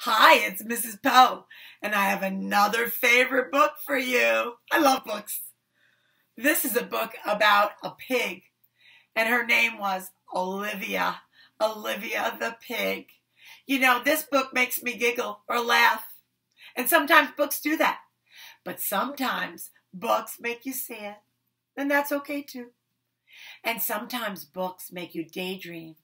Hi, it's Mrs. Poe, and I have another favorite book for you. I love books. This is a book about a pig, and her name was Olivia. Olivia the pig. You know, this book makes me giggle or laugh, and sometimes books do that. But sometimes books make you sad, and that's okay too. And sometimes books make you daydream,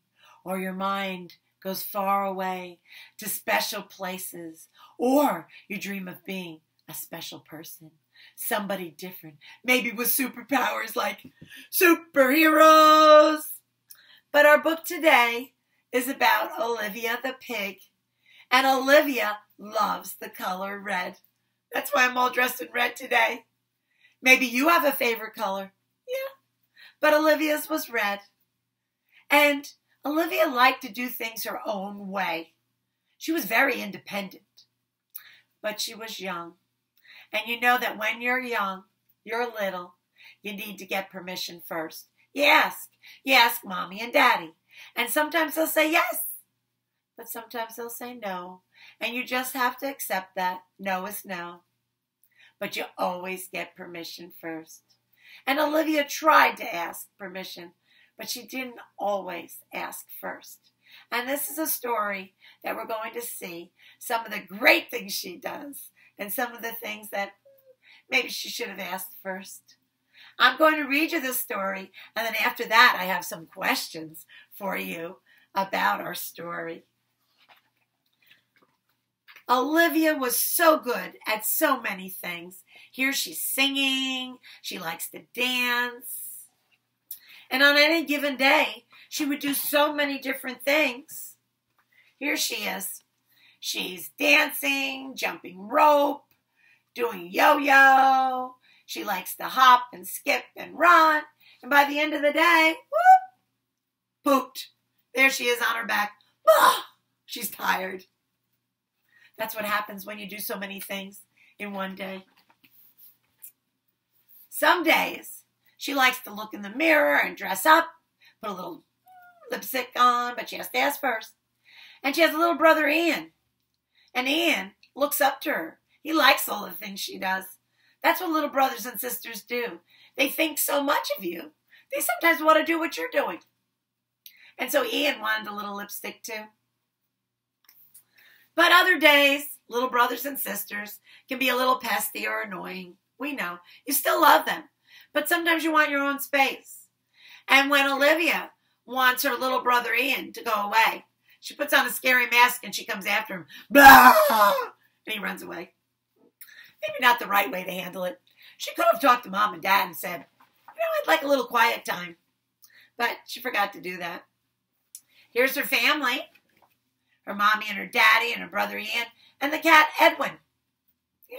or your mind goes far away to special places, or you dream of being a special person, somebody different, maybe with superpowers like superheroes. But our book today is about Olivia the pig, and Olivia loves the color red. That's why I'm all dressed in red today. Maybe you have a favorite color. Yeah, but Olivia's was red. And Olivia liked to do things her own way. She was very independent, but she was young. And you know that when you're young, you're little, you need to get permission first. You ask mommy and daddy. And sometimes they'll say yes, but sometimes they'll say no. And you just have to accept that. No is no. But you always get permission first. And Olivia tried to ask permission, but she didn't always ask first. And this is a story that we're going to see some of the great things she does and some of the things that maybe she should have asked first. I'm going to read you this story, and then after that I have some questions for you about our story. Olivia was so good at so many things. Here she's singing, she likes to dance. And on any given day, she would do so many different things. Here she is. She's dancing, jumping rope, doing yo-yo. She likes to hop and skip and run. And by the end of the day, whoop, pooped. There she is on her back. Ah, she's tired. That's what happens when you do so many things in one day. Some days, she likes to look in the mirror and dress up, put a little lipstick on, but she has to ask first. And she has a little brother, Ian. And Ian looks up to her. He likes all the things she does. That's what little brothers and sisters do. They think so much of you. They sometimes want to do what you're doing. And so Ian wanted a little lipstick too. But other days, little brothers and sisters can be a little pesky or annoying. We know. You still love them. But sometimes you want your own space. And when Olivia wants her little brother Ian to go away, she puts on a scary mask and she comes after him. Blah! And he runs away. Maybe not the right way to handle it. She could have talked to mom and dad and said, I'd like a little quiet time. But she forgot to do that. Here's her family. Her mommy and her daddy and her brother Ian and the cat Edwin. Yeah.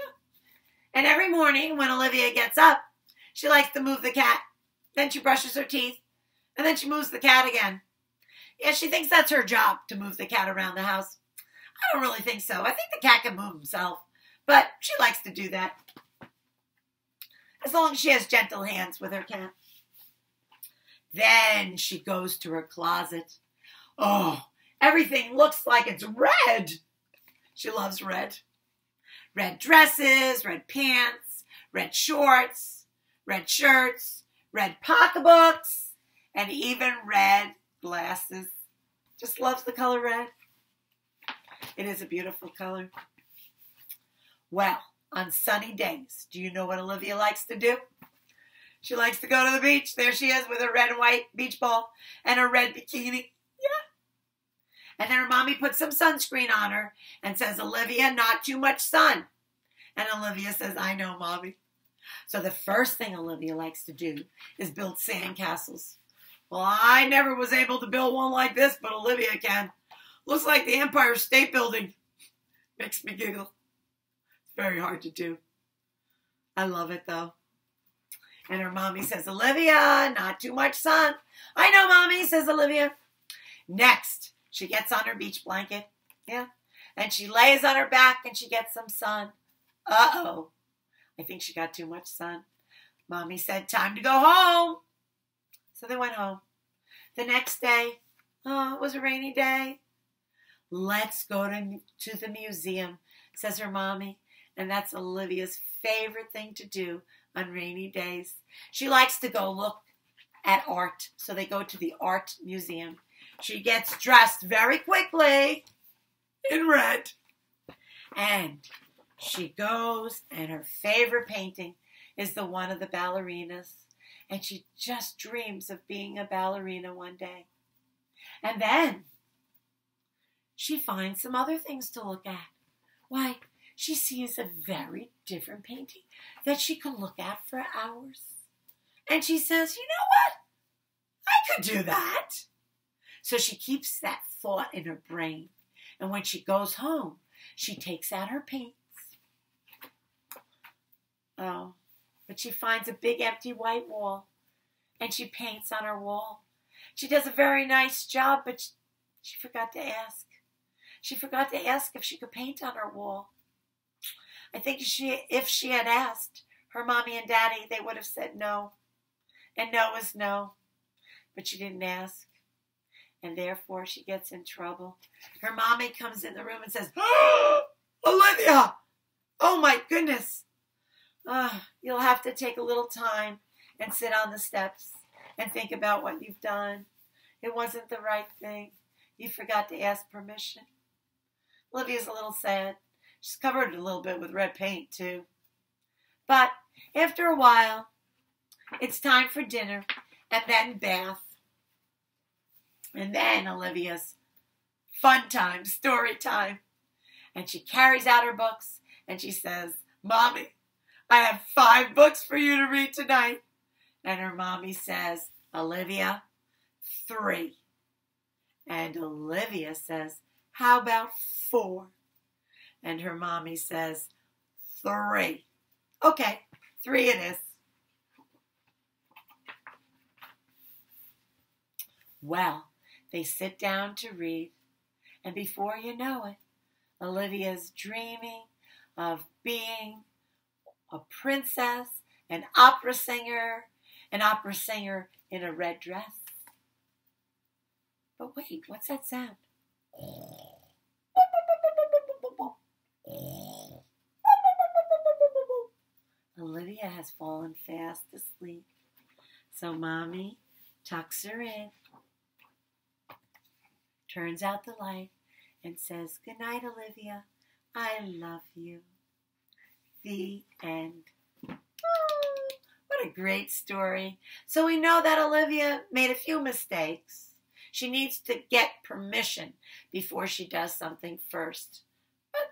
And every morning when Olivia gets up, she likes to move the cat. Then she brushes her teeth. And then she moves the cat again. Yeah, she thinks that's her job, to move the cat around the house. I don't really think so. I think the cat can move himself. But she likes to do that. As long as she has gentle hands with her cat. Then she goes to her closet. Oh, everything looks like it's red. She loves red. Red dresses, red pants, red shorts, red shirts, red pocketbooks, and even red glasses. Just loves the color red. It is a beautiful color. Well, on sunny days, do you know what Olivia likes to do? She likes to go to the beach. There she is with her red and white beach ball and her red bikini. Yeah. And then her mommy puts some sunscreen on her and says, Olivia, not too much sun. And Olivia says, I know, Mommy. So the first thing Olivia likes to do is build sandcastles. Well, I never was able to build one like this, but Olivia can. Looks like the Empire State Building. Makes me giggle. It's very hard to do. I love it, though. And her mommy says, Olivia, not too much sun. I know, Mommy, says Olivia. Next, she gets on her beach blanket. Yeah. And she lays on her back and she gets some sun. Uh-oh. I think she got too much sun. Mommy said, time to go home. So they went home. The next day, oh, it was a rainy day. Let's go to the museum, says her mommy. And that's Olivia's favorite thing to do on rainy days. She likes to go look at art. So they go to the art museum. She gets dressed very quickly in red. And she goes, and her favorite painting is the one of the ballerinas. And she just dreams of being a ballerina one day. And then she finds some other things to look at. Why, she sees a very different painting that she could look at for hours. And she says, you know what? I could do that. So she keeps that thought in her brain. And when she goes home, she takes out her paints. Oh, but she finds a big empty white wall. And she paints on her wall. She does a very nice job, but she forgot to ask. She forgot to ask if she could paint on her wall. I think if she had asked her mommy and daddy, they would have said no. And no is no. But she didn't ask. And therefore she gets in trouble. Her mommy comes in the room and says, oh, Olivia! Oh my goodness. You'll have to take a little time and sit on the steps and think about what you've done. It wasn't the right thing. You forgot to ask permission. Olivia's a little sad. She's covered a little bit with red paint, too. But after a while, it's time for dinner and then bath. And then Olivia's fun time, story time. And she carries out her books and she says, Mommy, I have 5 books for you to read tonight. And her mommy says, Olivia, 3. And Olivia says, how about 4? And her mommy says, 3. Okay, 3 it is. Well, they sit down to read. And before you know it, Olivia's dreaming of being a princess, an opera singer in a red dress. But wait, what's that sound? Olivia has fallen fast asleep. So Mommy tucks her in, turns out the light, and says, good night, Olivia. I love you. The end. Oh, what a great story. So we know that Olivia made a few mistakes. She needs to get permission before she does something first. But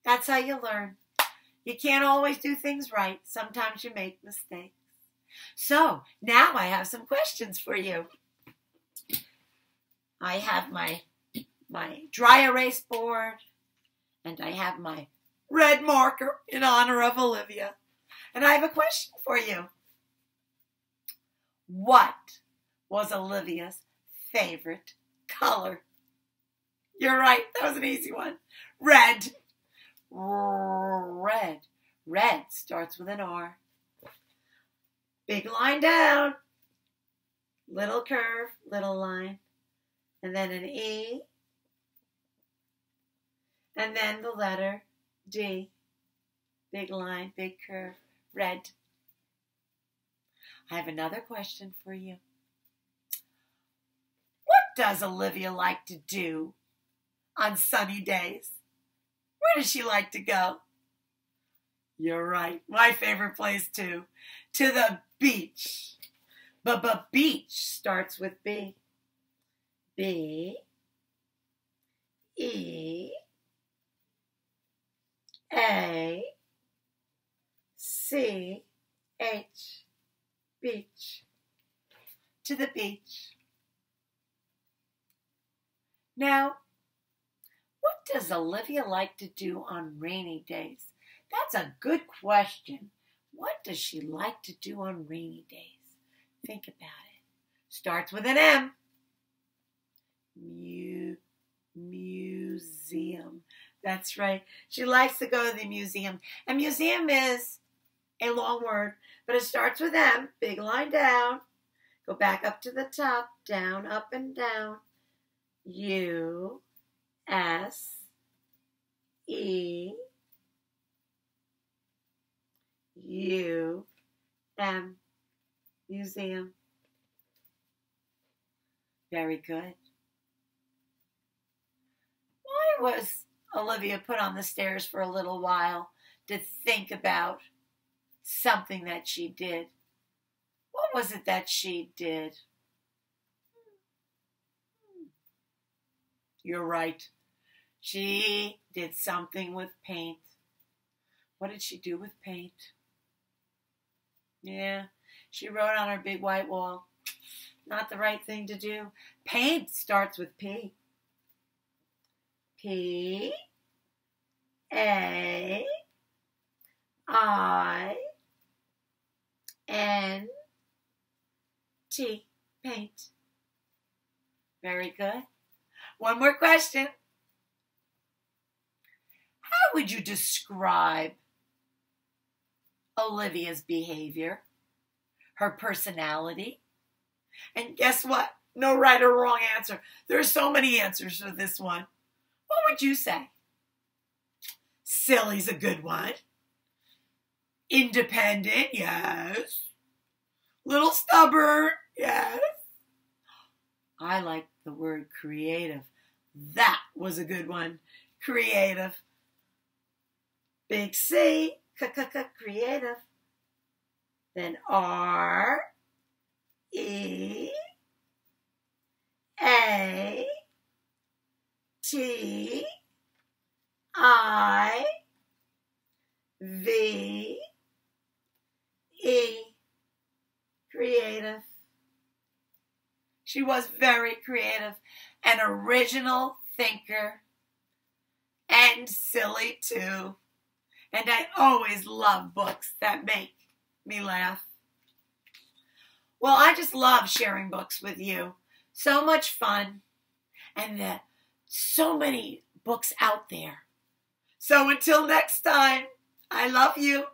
that's how you learn. You can't always do things right. Sometimes you make mistakes. So now I have some questions for you. I have my dry erase board, and I have my red marker in honor of Olivia. And I have a question for you. What was Olivia's favorite color? You're right. That was an easy one. Red. Red. Red starts with an R. Big line down. Little curve, little line. And then an E. And then the letter D. Big line, big curve, red. I have another question for you. What does Olivia like to do on sunny days? Where does she like to go? You're right. My favorite place too. To the beach. But beach starts with B. B. E. A. C. H. Beach. To the beach. Now, what does Olivia like to do on rainy days? That's a good question. What does she like to do on rainy days? Think about it. Starts with an M. Museum. That's right. She likes to go to the museum. And museum is a long word, but it starts with M. Big line down. Go back up to the top. Down, up, and down. U. M, museum. Very good. Why was Olivia put on the stairs for a little while to think about something that she did? What was it that she did? You're right. She did something with paint. What did she do with paint? Yeah, she wrote on her big white wall. Not the right thing to do. Paint starts with P. P, A, I, N, T, paint. Very good. One more question. How would you describe Olivia's behavior, her personality? And guess what? No right or wrong answer. There are so many answers for this one. What would you say? Silly's a good one. Independent, yes. Little stubborn, yes. I like the word creative. That was a good one. Creative. Big C, creative. Then R, E, A, T, I, V, E, creative. She was very creative, an original thinker, and silly too. And I always love books that make me laugh. Well, I just love sharing books with you. So much fun. And so many books out there. So until next time, I love you.